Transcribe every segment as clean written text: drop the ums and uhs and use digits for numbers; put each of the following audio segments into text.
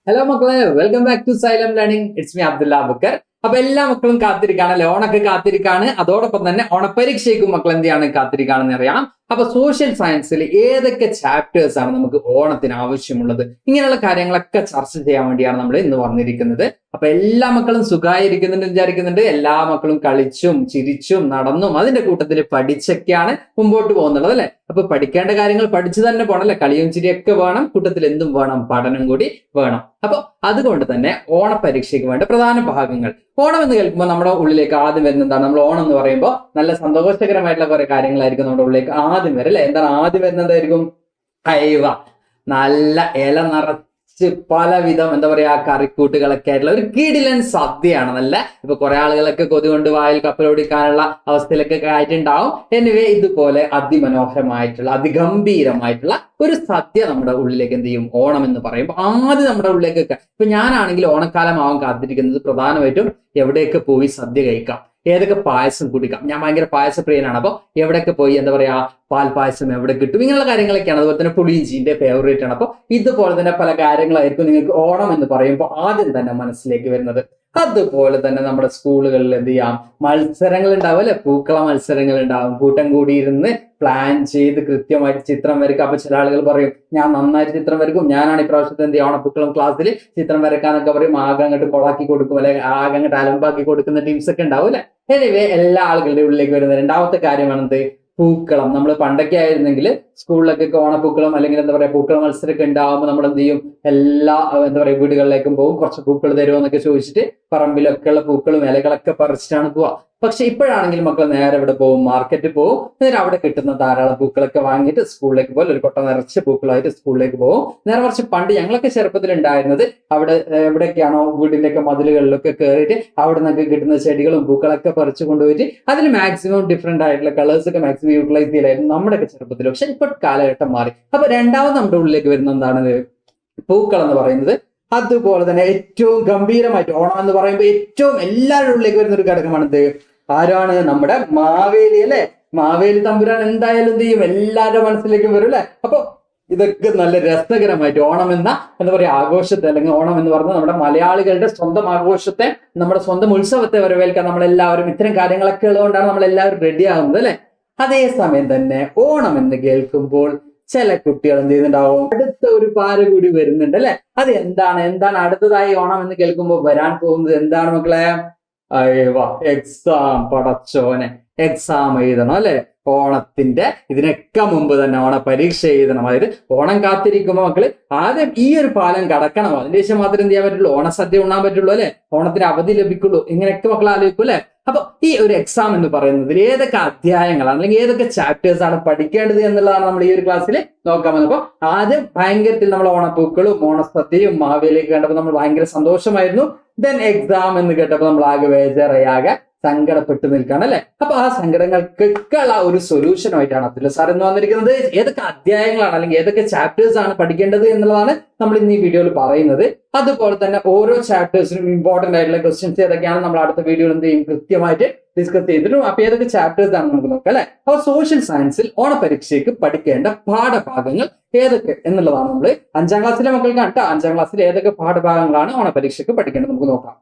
Hello Makale, welcome back to Xylem Learning. It's me Abdullah Bakar. അപ്പൊ എല്ലാ മക്കളും കാത്തിരിക്കാണല്ലേ, ഓണൊക്കെ കാത്തിരിക്കാണ്. അതോടൊപ്പം തന്നെ ഓണപരീക്ഷയ്ക്കും മക്കൾ എന്ത് ചെയ്യാണ്, കാത്തിരിക്കാണെന്ന് അറിയാം. അപ്പൊ സോഷ്യൽ സയൻസിൽ ഏതൊക്കെ ചാപ്റ്റേഴ്സ് ആണ് നമുക്ക് ഓണത്തിന് ആവശ്യമുള്ളത്, ഇങ്ങനെയുള്ള കാര്യങ്ങളൊക്കെ ചർച്ച ചെയ്യാൻ വേണ്ടിയാണ് നമ്മൾ ഇന്ന് വന്നിരിക്കുന്നത്. അപ്പൊ എല്ലാ മക്കളും സുഖമായിരിക്കുന്നുണ്ട് വിചാരിക്കുന്നുണ്ട്. എല്ലാ മക്കളും കളിച്ചും ചിരിച്ചും നടന്നും അതിന്റെ കൂട്ടത്തിൽ പഠിച്ചൊക്കെയാണ് മുമ്പോട്ട് പോകുന്നുള്ളത് അല്ലെ. അപ്പൊ പഠിക്കേണ്ട കാര്യങ്ങൾ പഠിച്ചു തന്നെ പോകണം അല്ലെ. കളിയും ചിരിയൊക്കെ വേണം, കൂട്ടത്തിൽ എന്തും വേണം, പഠനം കൂടി വേണം. അപ്പൊ അതുകൊണ്ട് തന്നെ ഓണപരീക്ഷയ്ക്ക് വേണ്ട പ്രധാന ഭാഗങ്ങൾ. ഓണം എന്ന് കേൾക്കുമ്പോൾ നമ്മുടെ ഉള്ളിലേക്ക് ആദ്യം വരുന്ന എന്താണ്? നമ്മൾ ഓണം എന്ന് പറയുമ്പോൾ നല്ല സന്തോഷകരമായിട്ടുള്ള കുറെ കാര്യങ്ങളായിരിക്കും നമ്മുടെ ഉള്ളിലേക്ക് ആദ്യം വരും അല്ലെ. എന്താണ് ആദ്യം വരുന്നതായിരിക്കും? അയവ, നല്ല ഇല നിറച്ച് പലവിധം എന്താ പറയാ കറിക്കൂട്ടുകളൊക്കെ ആയിട്ടുള്ള ഒരു കിടിലൻ സദ്യയാണ്. നല്ല ഇപ്പൊ കുറെ ആളുകളൊക്കെ കൊതി കൊണ്ട് വായിൽ കപ്പലോടിക്കാനുള്ള അവസ്ഥയിലൊക്കെ ആയിട്ടുണ്ടാവും. എനിവേ ഇതുപോലെ അതിമനോഹരമായിട്ടുള്ള അതിഗംഭീരമായിട്ടുള്ള ഒരു സദ്യ നമ്മുടെ ഉള്ളിലേക്ക് എന്ത് ചെയ്യും? ഓണം എന്ന് പറയുമ്പോൾ ആദ്യം നമ്മുടെ ഉള്ളിലേക്കൊക്കെ. ഇപ്പൊ ഞാനാണെങ്കിൽ ഓണക്കാലം ആവാൻ കാത്തിരിക്കുന്നത് പ്രധാനമായിട്ടും എവിടെയൊക്കെ പോയി സദ്യ കഴിക്കാം, ഏതൊക്കെ പായസം കുടിക്കാം. ഞാൻ ഭയങ്കര പായസ പ്രിയനാണ്. അപ്പൊ എവിടെയൊക്കെ പോയി എന്താ പറയാ പാൽ പായസം എവിടെ കിട്ടും, ഇങ്ങനെയുള്ള കാര്യങ്ങളൊക്കെയാണ്. അതുപോലെ തന്നെ പുളിയിഞ്ചിന്റെ ഫേവറേറ്റ് ആണ്. അപ്പൊ ഇതുപോലെ തന്നെ പല കാര്യങ്ങളായിരിക്കും നിങ്ങൾക്ക് ഓണം എന്ന് പറയുമ്പോൾ ആദ്യം തന്നെ മനസ്സിലേക്ക് വരുന്നത്. അതുപോലെ തന്നെ നമ്മുടെ സ്കൂളുകളിൽ എന്ത് ചെയ്യാം, മത്സരങ്ങൾ ഉണ്ടാവും അല്ലെ. പൂക്കള മത്സരങ്ങൾ ഉണ്ടാവും. കൂട്ടം കൂടിയിരുന്ന് പ്ലാൻ ചെയ്ത് കൃത്യമായിട്ട് ചിത്രം വരയ്ക്കുക. അപ്പൊ ചില ആളുകൾ പറയും ഞാൻ നന്നായിട്ട് ചിത്രം വരയ്ക്കും, ഞാനാണ് ഇപ്രാവശ്യത്തെ എന്ത് ചെയ്യും ഓണപ്പൂക്കളം ക്ലാസ്സിൽ ചിത്രം വരയ്ക്കാന്നൊക്കെ പറയും. ആകെ അങ്ങോട്ട് കൊളാക്കി കൊടുക്കും അല്ലെ, ആകെ അങ്ങോട്ട് അലമ്പാക്കി കൊടുക്കുന്ന ടീംസ് ഒക്കെ ഉണ്ടാവും അല്ലെ. എനിവേ എല്ലാ ആളുകളുടെ ഉള്ളിലേക്ക് വരുന്ന രണ്ടാമത്തെ കാര്യമാണെന്ത്? പൂക്കളം. നമ്മൾ പണ്ടൊക്കെ ആയിരുന്നെങ്കിൽ സ്കൂളിലൊക്കെ ഓണപ്പൂക്കളം അല്ലെങ്കിൽ എന്താ പറയാ പൂക്കളം മത്സരമൊക്കെ ഉണ്ടാവുമ്പോൾ നമ്മൾ എന്ത് ചെയ്യും, എല്ലാ എന്താ പറയാ വീടുകളിലേക്കും പോകും. കുറച്ച് പൂക്കൾ തരുമോ എന്നൊക്കെ ചോദിച്ചിട്ട് പറമ്പിലൊക്കെ ഉള്ള പൂക്കളും ഇലകളൊക്കെ പറിച്ചിട്ടാണ് പോവാ. പക്ഷെ ഇപ്പോഴാണെങ്കിൽ മക്കൾ നേരെ ഇവിടെ പോകും, മാർക്കറ്റിൽ പോകും. നേരെ അവിടെ കിട്ടുന്ന ധാരാളം പൂക്കളൊക്കെ വാങ്ങിയിട്ട് സ്കൂളിലേക്ക് പോകും. ഒരു കൊട്ട നിറച്ച് പൂക്കളായിട്ട് സ്കൂളിലേക്ക് പോകും. നേരെ കുറച്ച് പണ്ട് ഞങ്ങളൊക്കെ ചെറുപ്പത്തിൽ ഉണ്ടായിരുന്നത് അവിടെ എവിടെയൊക്കെയാണോ വീടിന്റെ ഒക്കെ മതിലുകളിലൊക്കെ കയറിയിട്ട് അവിടെ നിന്നൊക്കെ കിട്ടുന്ന ചെടികളും പൂക്കളൊക്കെ പറിച്ചു കൊണ്ടുപോയിട്ട് അതിൽ മാക്സിമം ഡിഫറെന്റ് ആയിട്ടുള്ള കളേഴ്സ് ഒക്കെ മാക്സിമം യൂട്ടിലൈസ് ചെയ്യലായിരുന്നു നമ്മുടെയൊക്കെ ചെറുപ്പത്തിൽ. പക്ഷെ ഇപ്പോൾ കാലഘട്ടം മാറി. അപ്പൊ രണ്ടാമത് നമ്മുടെ ഉള്ളിലേക്ക് വരുന്ന എന്താണ്? പൂക്കൾ എന്ന് പറയുന്നത്. അതുപോലെ തന്നെ ഏറ്റവും ഗംഭീരമായിട്ട് ഓണം എന്ന് പറയുമ്പോൾ ഏറ്റവും എല്ലാവരുടെ ഉള്ളിലേക്ക് വരുന്ന ഒരു ഘടകമാണിത്. ആരാണ്? നമ്മുടെ മാവേലി അല്ലെ. മാവേലി തമ്പുരാൻ എന്തായാലും എന്ത് ചെയ്യും, എല്ലാവരുടെ മനസ്സിലേക്കും വരും അല്ലെ. അപ്പൊ ഇതൊക്കെ നല്ല രസകരമായിട്ട് ഓണം എന്ന എന്താ പറയാ ആഘോഷത്തെ, അല്ലെങ്കിൽ ഓണം എന്ന് പറഞ്ഞാൽ നമ്മുടെ മലയാളികളുടെ സ്വന്തം ആഘോഷത്തെ, നമ്മുടെ സ്വന്തം ഉത്സവത്തെ വരവേൽക്കാൻ നമ്മളെല്ലാവരും ഇത്തരം കാര്യങ്ങളൊക്കെ ഉള്ളതുകൊണ്ടാണ് നമ്മളെല്ലാവരും റെഡി ആകുന്നത് അല്ലെ. അതേസമയം തന്നെ ഓണം എന്ന് കേൾക്കുമ്പോൾ ചില കുട്ടികൾ എന്ത് ചെയ്യുന്നുണ്ടാവും, അടുത്ത ഒരു പാര കൂടി വരുന്നുണ്ട് അല്ലെ. അത് എന്താണ് അടുത്തതായി ഓണം എന്ന് കേൾക്കുമ്പോൾ വരാൻ പോകുന്നത്? എന്താണ് മക്കളെ? എക്സാം. പടച്ചോനെ, എക്സാം എഴുതണം അല്ലെ. ഓണത്തിന്റെ ഇതിനൊക്കെ മുമ്പ് തന്നെ ഓണ പരീക്ഷ എഴുതണം. അതായത് ഓണം കാത്തിരിക്കുമ്പോൾ മക്കള് ആദ്യം ഈ ഒരു പാലം കടക്കണം. അതിന് ശേഷം മാത്രം എന്ത് ചെയ്യാൻ പറ്റുള്ളൂ, ഓണസദ്യ ഉണ്ണാൻ പറ്റുള്ളൂ അല്ലെ, ഓണത്തിന് അവധി ലഭിക്കുള്ളൂ. ഇങ്ങനെയൊക്കെ മക്കൾ ആലോചിക്കും അല്ലെ. അപ്പൊ ഈ ഒരു എക്സാം എന്ന് പറയുന്നതിൽ ഏതൊക്കെ അധ്യായങ്ങളാണ് അല്ലെങ്കിൽ ഏതൊക്കെ ചാപ്റ്റേഴ്സ് ആണ് പഠിക്കേണ്ടത് എന്നുള്ളതാണ് നമ്മൾ ഈ ഒരു ക്ലാസ്സിൽ നോക്കാൻ വന്നത്. അപ്പൊ ആദ്യം ഭയങ്കരത്തിൽ നമ്മൾ ഓണപ്പൂക്കളും ഓണസദ്യയും മാവേലിയൊക്കെ കണ്ടപ്പോൾ നമ്മൾ ഭയങ്കര സന്തോഷമായിരുന്നു. ദെൻ എക്സാം എന്ന് കേട്ടപ്പോൾ നമ്മൾ ആകെ വേജാറയാകെ സങ്കടപ്പെട്ടു നിൽക്കുകയാണ് അല്ലെ. അപ്പൊ ആ സങ്കടങ്ങൾക്കൊക്കെ ഉള്ള ഒരു സൊല്യൂഷനുമായിട്ടാണ് അബ്ദുല്ല സാർ എന്ന് വന്നിരിക്കുന്നത്. ഏതൊക്കെ അധ്യായങ്ങളാണ് അല്ലെങ്കിൽ ഏതൊക്കെ ചാപ്റ്റേഴ്സ് ആണ് പഠിക്കേണ്ടത് എന്നുള്ളതാണ് നമ്മൾ ഇന്ന് ഈ വീഡിയോയിൽ പറയുന്നത്. അതുപോലെ തന്നെ ഓരോ ചാപ്റ്റേഴ്സിനും ഇമ്പോർട്ടന്റ് ആയിട്ടുള്ള ക്വസ്റ്റ്യൻസ് ഏതൊക്കെയാണ് നമ്മൾ അടുത്ത വീഡിയോയിൽ എന്ത് ചെയ്യും കൃത്യമായിട്ട് ഡിസ്കസ് ചെയ്തിട്ടും. അപ്പൊ ഏതൊക്കെ ചാപ്റ്റേഴ്സ് ആണ് നമുക്ക് നോക്കാം അല്ലെ. അപ്പൊ സോഷ്യൽ സയൻസിൽ ഓണപരീക്ഷയ്ക്ക് പഠിക്കേണ്ട പാഠഭാഗങ്ങൾ ഏതൊക്കെ എന്നുള്ളതാണ് നമ്മൾ 5ാം ക്ലാസ്സിലെ മക്കൾക്ക് കണ്ട 5ാം ക്ലാസ്സിൽ ഏതൊക്കെ പാഠഭാഗങ്ങളാണ് ഓണപരീക്ഷയ്ക്ക് പഠിക്കേണ്ടത് നമുക്ക് നോക്കാം.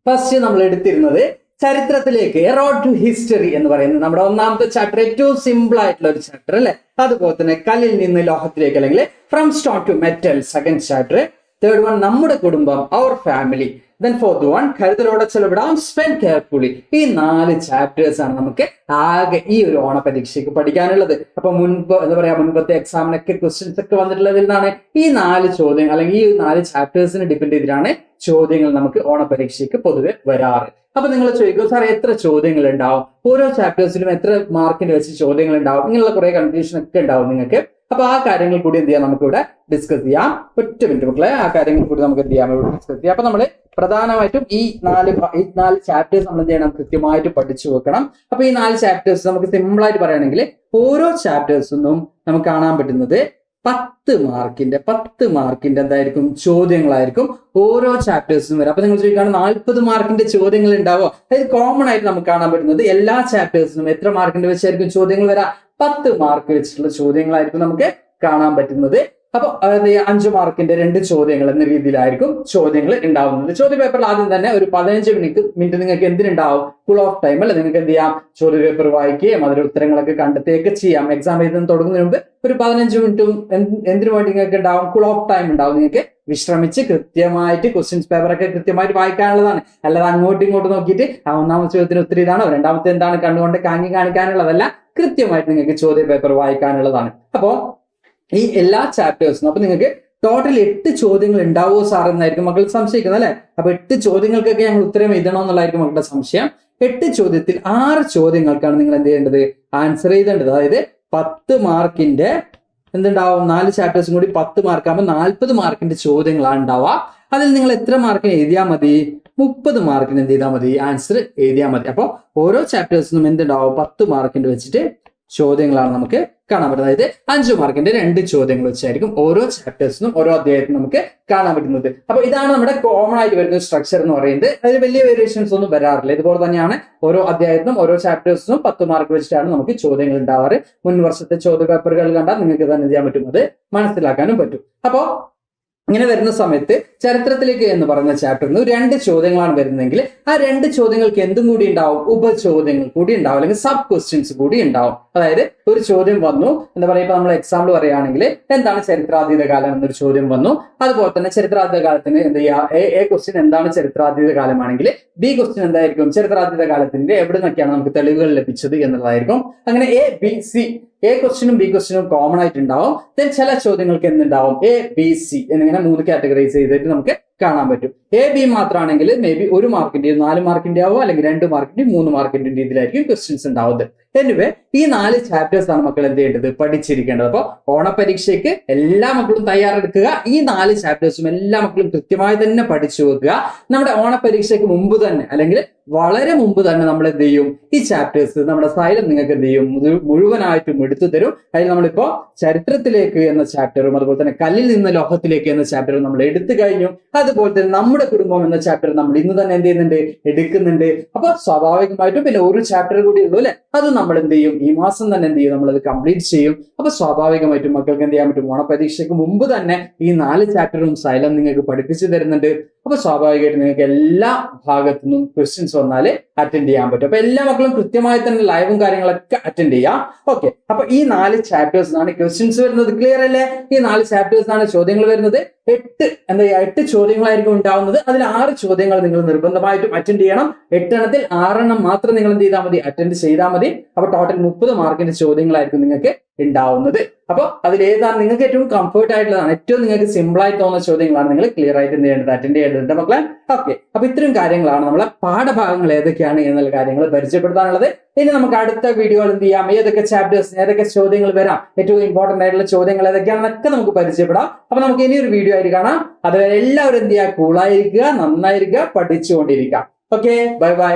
ഫസ്റ്റ് നമ്മൾ എടുത്തിരുന്നത് ചരിത്രത്തിലേക്ക്, എ റോഡ് ടു ഹിസ്റ്ററി എന്ന് പറയുന്നത് നമ്മുടെ ഒന്നാമത്തെ ചാപ്റ്റർ, ഏറ്റവും സിമ്പിൾ ആയിട്ടുള്ള ഒരു ചാപ്റ്റർ അല്ലെ. അതുപോലെ തന്നെ കല്ലിൽ നിന്ന് ലോഹത്തിലേക്ക് അല്ലെങ്കിൽ from stone to metal, second chapter. Third one നമ്മുടെ കുടുംബം, our family. Then fourth one കരുതലോടെ ചെലവിടാം, സ്പെൻഡ് കെയർഫുള്ളി. ഈ 4 ചാപ്റ്റേഴ്സ് ആണ് നമുക്ക് ആകെ ഈ ഒരു ഓണപരീക്ഷയ്ക്ക് പഠിക്കാനുള്ളത്. അപ്പൊ എന്താ പറയാ മുൻപത്തെ എക്സാമിനൊക്കെ ക്വസ്റ്റ്യൻസ് ഒക്കെ വന്നിട്ടുള്ളതിൽ നിന്നാണ് ഈ 4 ചോദ്യങ്ങൾ അല്ലെങ്കിൽ ഈ 4 ചാപ്റ്റേഴ്സിനെ ഡിപെൻഡ് ചെയ്തിട്ടാണ് ചോദ്യങ്ങൾ നമുക്ക് ഓണപരീക്ഷയ്ക്ക് പൊതുവെ വരാറ്. അപ്പൊ നിങ്ങൾ ചോദിക്കും സാർ എത്ര ചോദ്യങ്ങൾ ഉണ്ടാവും, ഓരോ ചാപ്റ്റേഴ്സിലും എത്ര മാർക്കിന് വെച്ച് ചോദ്യങ്ങൾ ഉണ്ടാവും, ഇങ്ങനെയുള്ള കുറെ കൺഫ്യൂഷൻ ഒക്കെ ഉണ്ടാവും നിങ്ങൾക്ക്. അപ്പൊ ആ കാര്യങ്ങൾ കൂടി എന്ത് ചെയ്യാം നമുക്കിവിടെ ഡിസ്കസ് ചെയ്യാം. ഒറ്റ മിനിറ്റ് മക്കളെ, ആ കാര്യങ്ങൾ കൂടി നമുക്ക് എന്ത് ചെയ്യാം ഇവിടെ ഡിസ്കസ് ചെയ്യാം. അപ്പൊ നമ്മൾ പ്രധാനമായിട്ടും ഈ 4 ചാപ്റ്റേഴ്സ് നമ്മൾ എന്ത് ചെയ്യണം, കൃത്യമായിട്ട് പഠിച്ചു വെക്കണം. അപ്പൊ ഈ 4 ചാപ്റ്റേഴ്സ് നമുക്ക് സിമ്പിൾ ആയിട്ട് പറയുകയാണെങ്കിൽ ഓരോ ചാപ്റ്റേഴ്സിനും നമുക്ക് കാണാൻ പറ്റുന്നത് 10 മാർക്കിന്റെ എന്തായിരിക്കും ചോദ്യങ്ങളായിരിക്കും ഓരോ ചാപ്റ്റേഴ്സിനും വരും. അപ്പൊ നിങ്ങൾ ചോദിക്കുകയാണ് 40 മാർക്കിന്റെ ചോദ്യങ്ങൾ ഉണ്ടാവോ? അതായത് കോമൺ ആയിട്ട് നമുക്ക് കാണാൻ പറ്റുന്നത് എല്ലാ ചാപ്റ്റേഴ്സിനും എത്ര മാർക്കിന്റെ വെച്ചായിരിക്കും ചോദ്യങ്ങൾ വരാം? 10 മാർക്ക് വെച്ചിട്ടുള്ള ചോദ്യങ്ങളായിരിക്കും നമുക്ക് കാണാൻ പറ്റുന്നത്. അപ്പൊ 5 മാർക്കിന്റെ 2 ചോദ്യങ്ങൾ എന്ന രീതിയിലായിരിക്കും ചോദ്യങ്ങൾ ഉണ്ടാവുന്നത്. ചോദ്യ പേപ്പറിൽ ആദ്യം തന്നെ ഒരു 15 മിനിറ്റ് നിങ്ങൾക്ക് എന്തിനുണ്ടാവും? ഫുൾ ഓഫ് ടൈം അല്ലെ? നിങ്ങൾക്ക് എന്ത് ചെയ്യാം? ചോദ്യ പേപ്പർ വായിക്കുകയും അതിന്റെ ഉത്തരങ്ങളൊക്കെ കണ്ടെത്തുകയൊക്കെ ചെയ്യാം. എക്സാം എഴുതുന്ന തുടങ്ങുന്നതിന് മുമ്പ് ഒരു 15 മിനിറ്റും എന്തിനു വേണ്ടി നിങ്ങൾക്ക് ഉണ്ടാവും? ഫുൾ ഓഫ് ടൈം ഉണ്ടാവും. നിങ്ങൾക്ക് വിശ്രമിച്ച് കൃത്യമായിട്ട് ക്വസ്റ്റ്യൻസ് പേപ്പറൊക്കെ കൃത്യമായിട്ട് വായിക്കാനുള്ളതാണ്. അല്ലാതെ അങ്ങോട്ടും ഇങ്ങോട്ടും നോക്കിയിട്ട് ഒന്നാമത്തെ ചോദ്യത്തിന് ഉത്തരം ഇതാണോ, രണ്ടാമത്തെ എന്താണ് കണ്ടുകൊണ്ട് കാങ്ങി കാണിക്കാനുള്ളതല്ല. കൃത്യമായിട്ട് നിങ്ങൾക്ക് ചോദ്യ പേപ്പർ വായിക്കാനുള്ളതാണ്. അപ്പോ ഈ എല്ലാ ചാപ്റ്റേഴ്സും അപ്പൊ നിങ്ങൾക്ക് ടോട്ടൽ 8 ചോദ്യങ്ങൾ ഉണ്ടാവുമോ സാർ എന്നായിരിക്കും മക്കൾ സംശയിക്കുന്നത് അല്ലെ? അപ്പൊ 8 ചോദ്യങ്ങൾക്കൊക്കെ ഞങ്ങൾ ഉത്തരം എഴുതണോ എന്നുള്ളതായിരിക്കും മക്കളുടെ സംശയം. 8 ചോദ്യത്തിൽ 6 ചോദ്യങ്ങൾക്കാണ് നിങ്ങൾ എന്ത് ചെയ്യേണ്ടത്? ആൻസർ എഴുതേണ്ടത്. അതായത് 10 മാർക്കിന്റെ എന്തുണ്ടാവും? 4 ചാപ്റ്റേഴ്സും കൂടി 10 മാർക്കാകുമ്പോൾ 40 മാർക്കിന്റെ ചോദ്യങ്ങളാണ് ഉണ്ടാവുക. അതിൽ നിങ്ങൾ എത്ര മാർക്കിന് എഴുതിയാൽ മതി? 30 മാർക്കിന് എന്ത് ചെയ്താൽ മതി? ആൻസർ എഴുതിയാൽ മതി. അപ്പോൾ ഓരോ ചാപ്റ്റേഴ്സിനും എന്തുണ്ടാവും? 10 മാർക്കിന്റെ വെച്ചിട്ട് ചോദ്യങ്ങളാണ് നമുക്ക് കാണാൻ പറ്റുന്നത്. അതായത് 5 മാർക്കിന്റെ 2 ചോദ്യങ്ങൾ വെച്ചായിരിക്കും ഓരോ ചാപ്റ്റേഴ്സിനും ഓരോ അധ്യായത്തിനും നമുക്ക് കാണാൻ പറ്റുന്നത്. അപ്പൊ ഇതാണ് നമ്മുടെ കോമൺ ആയിട്ട് വരുന്ന സ്ട്രക്ചർ എന്ന് പറയുന്നത്. അതിൽ വലിയ വേരിയേഷൻസ് ഒന്നും വരാറില്ല. ഇതുപോലെ തന്നെയാണ് ഓരോ അധ്യായത്തിനും ഓരോ ചാപ്റ്റേഴ്സിനും 10 മാർക്ക് വെച്ചിട്ടാണ് നമുക്ക് ചോദ്യങ്ങൾ ഉണ്ടാവാറ്. മുൻ വർഷത്തെ ചോദ്യ പേപ്പറുകൾ കണ്ടാൽ നിങ്ങൾക്ക് തന്നെ ചെയ്യാൻ പറ്റുന്നത് മനസ്സിലാക്കാനും പറ്റും. അപ്പോ ഇങ്ങനെ വരുന്ന സമയത്ത് ചരിത്രത്തിലേക്ക് എന്ന് പറയുന്ന ചാപ്റ്ററിന് 2 ചോദ്യങ്ങളാണ് വരുന്നതെങ്കിൽ ആ 2 ചോദ്യങ്ങൾക്ക് എന്തും കൂടി ഉണ്ടാവും? ഉപചോദ്യങ്ങൾ കൂടി ഉണ്ടാവും, അല്ലെങ്കിൽ സബ് ക്വസ്റ്റ്യൻസ് കൂടി ഉണ്ടാവും. അതായത് ഒരു ചോദ്യം വന്നു, എന്താ പറയുക, ഇപ്പൊ നമ്മൾ എക്സാമ്പിൾ പറയുകയാണെങ്കിൽ എന്താണ് ചരിത്രാതീത കാലം എന്നൊരു ചോദ്യം വന്നു. അതുപോലെ തന്നെ ചരിത്രാതീത കാലത്തിന് എന്ത് ചെയ്യുക? എ ക്വസ്റ്റ്യൻ എന്താണ് ചരിത്രാതീത കാലമാണെങ്കിൽ ബി ക്വസ്റ്റ്യൻ എന്തായിരിക്കും? ചരിത്രാതീത കാലത്തിന്റെ എവിടെ നിന്നൊക്കെയാണ് നമുക്ക് തെളിവുകൾ ലഭിച്ചത് എന്നുള്ളതായിരിക്കും. അങ്ങനെ എ ബി സി, എ ക്വസ്റ്റ്യനും ബി ക്വസ്റ്റ്യനും കോമൺ ആയിട്ട് ഉണ്ടാവും. ദെൻ ചില ചോദ്യങ്ങൾക്ക് എന്തുണ്ടാവും? എ ബി സി എന്നിങ്ങനെ 3 കാറ്റഗറൈസ് ചെയ്തിട്ട് നമുക്ക് കാണാൻ പറ്റും. എ ബി മാത്രമാണെങ്കിൽ മേ ബി 1 മാർക്കിന്റെയോ 4 മാർക്കിന്റെ ആവോ, അല്ലെങ്കിൽ 2 മാർക്കിന്റെയും 3 മാർക്കിന്റെയും രീതിയിലായിരിക്കും ക്വസ്റ്റ്യൻസ് ഉണ്ടാവുന്നത്. എനിവേ ഈ 4 ചാപ്റ്റേഴ്സ് ആണ് മക്കൾ എന്ത് ചെയ്യേണ്ടത്? പഠിച്ചിരിക്കേണ്ടത്. അപ്പോൾ ഓണപരീക്ഷയ്ക്ക് എല്ലാ മക്കളും തയ്യാറെടുക്കുക. ഈ 4 ചാപ്റ്റേഴ്സും എല്ലാ മക്കളും കൃത്യമായി തന്നെ പഠിച്ചു വെക്കുക. നമ്മുടെ ഓണപരീക്ഷയ്ക്ക് മുമ്പ് തന്നെ, അല്ലെങ്കിൽ വളരെ മുമ്പ് തന്നെ നമ്മൾ എന്ത് ചെയ്യും? ഈ ചാപ്റ്റേഴ്സ് നമ്മുടെ സൈലം നിങ്ങൾക്ക് എന്ത് ചെയ്യും? മുഴുവനായിട്ടും എടുത്തു തരും. അതിൽ നമ്മളിപ്പോ ചരിത്രത്തിലേക്ക് എന്ന ചാപ്റ്ററും അതുപോലെ തന്നെ കല്ലിൽ നിന്ന് ലോഹത്തിലേക്ക് എന്ന ചാപ്റ്ററും നമ്മൾ എടുത്തു കഴിഞ്ഞു. അതുപോലെ തന്നെ നമ്മുടെ കുടുംബം എന്ന ചാപ്റ്റർ നമ്മൾ ഇന്ന് തന്നെ എന്ത് ചെയ്യുന്നുണ്ട്? എടുക്കുന്നുണ്ട്. അപ്പൊ സ്വാഭാവികമായിട്ടും പിന്നെ ഒരു ചാപ്റ്റർ കൂടി ഉള്ളൂ അല്ലെ? അത് നമ്മൾ എന്ത് ചെയ്യും? ഈ മാസം തന്നെ എന്ത് ചെയ്യും? നമ്മളത് കംപ്ലീറ്റ് ചെയ്യും. അപ്പൊ സ്വാഭാവികമായിട്ടും മക്കൾക്ക് എന്ത് ചെയ്യാൻ പറ്റും? ഓണപരീക്ഷയ്ക്ക് മുമ്പ് തന്നെ ഈ 4 ചാപ്റ്ററും സൈലം നിങ്ങൾക്ക് പഠിപ്പിച്ചു തരുന്നുണ്ട്. അപ്പൊ സ്വാഭാവികമായിട്ടും നിങ്ങൾക്ക് എല്ലാ ഭാഗത്തു നിന്നും ക്വസ്റ്റ്യൻസ് വന്നാല് അറ്റൻഡ് ചെയ്യാൻ പറ്റും. അപ്പൊ എല്ലാ മക്കളും കൃത്യമായി തന്നെ ലൈവും കാര്യങ്ങളൊക്കെ അറ്റൻഡ് ചെയ്യാം. ഓക്കെ, അപ്പൊ ഈ 4 ചാപ്റ്റേഴ്സിനാണ് ക്വസ്റ്റ്യൻസ് വരുന്നത്. ക്ലിയർ അല്ലേ? ഈ 4 ചാപ്റ്റേഴ്സിനാണ് ചോദ്യങ്ങൾ വരുന്നത്. 8 ചോദ്യങ്ങളായിരിക്കും ഉണ്ടാവുന്നത്. അതിൽ 6 ചോദ്യങ്ങൾ നിങ്ങൾ നിർബന്ധമായിട്ടും അറ്റൻഡ് ചെയ്യണം. 8 എണ്ണത്തിൽ 6 എണ്ണം മാത്രം നിങ്ങൾ എന്ത് ചെയ്താൽ മതി? അറ്റൻഡ് ചെയ്താൽ മതി. അപ്പൊ ടോട്ടൽ 30 മാർക്കിന്റെ ചോദ്യങ്ങളായിരിക്കും നിങ്ങൾക്ക് ഉണ്ടാവുന്നത്. അപ്പൊ അതിൽ ഏതാണ് നിങ്ങൾക്ക് ഏറ്റവും കംഫർട്ട് ആയിട്ടുള്ളതാണ്, ഏറ്റവും നിങ്ങൾക്ക് സിമ്പിൾ ആയിട്ട് തോന്നുന്ന ചോദ്യങ്ങളാണ് നിങ്ങൾ ക്ലിയർ ആയിട്ട് എന്ത് ചെയ്യേണ്ടത്? അറ്റൻഡ് ചെയ്യേണ്ടത് മക്കളെ. ഓക്കെ, അപ്പൊ ഇത്രയും കാര്യങ്ങളാണ് നമ്മളെ പാഠഭാഗങ്ങൾ ഏതൊക്കെയാണ് എന്നുള്ള കാര്യങ്ങൾ പരിചയപ്പെടുത്താനുള്ളത്. ഇനി നമുക്ക് അടുത്ത വീഡിയോയിൽ എന്ത് ചെയ്യാം? ഏതൊക്കെ ചാപ്റ്റേഴ്സ്, ഏതൊക്കെ ചോദ്യങ്ങൾ വരാം, ഏറ്റവും ഇമ്പോർട്ടന്റ് ആയിട്ടുള്ള ചോദ്യങ്ങൾ ഏതൊക്കെയാണെന്നൊക്കെ നമുക്ക് പരിചയപ്പെടാം. അപ്പൊ നമുക്ക് ഇനിയൊരു വീഡിയോ ആയിട്ട് കാണാം. അതുവരെ എല്ലാവരും എന്ത് ചെയ്യുക? കൂളായിരിക്കുക, നന്നായിരിക്കുക, പഠിച്ചുകൊണ്ടിരിക്കുക. Okay, bye by.